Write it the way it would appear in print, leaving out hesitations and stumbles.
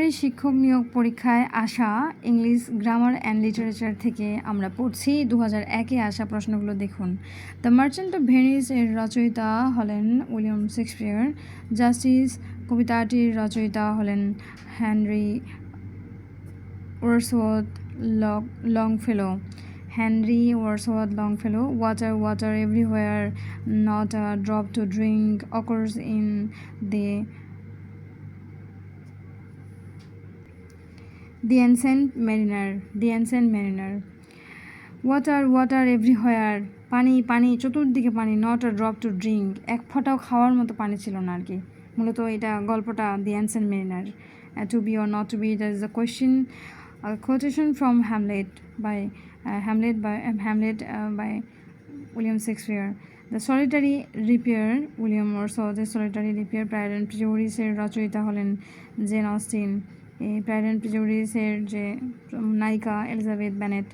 সরকারি শিক্ষক নিয়োগ পরীক্ষায় আসা ইংলিশ গ্রামার অ্যান্ড লিটারেচার থেকে আমরা পড়ছি 2001-এ আসা প্রশ্নগুলো দেখুন। দ্য মার্চেন্ট অফ ভেনিস এর রচয়িতা হলেন উইলিয়াম শেক্সপিয়ার। জাস্টিস কবিতাটির রচয়িতা হলেন Henry Wordsworth Longfellow. Henry Wordsworth Longfellow. Water water everywhere, not a drop to drink occurs in The Ancient Mariner. Water, water everywhere. পানি পানি চতুর্দিকে পানি, not a drop to drink, এক ফোঁটাও খাওয়ার মতো পানি ছিল না আর কি। মূলত এটা গল্পটা the Ancient Mariner. To be or not to be, that is the question. Quotation from Hamlet by William Shakespeare. The solitary reaper, William Wordsworth. Solitary reaper, pride and প্রেজুডিসের রচয়িতা হলেন জেন অস্টিন। এই প্রাইড অ্যান্ড প্রেজুডিসের যে নায়িকা Elizabeth Bennett.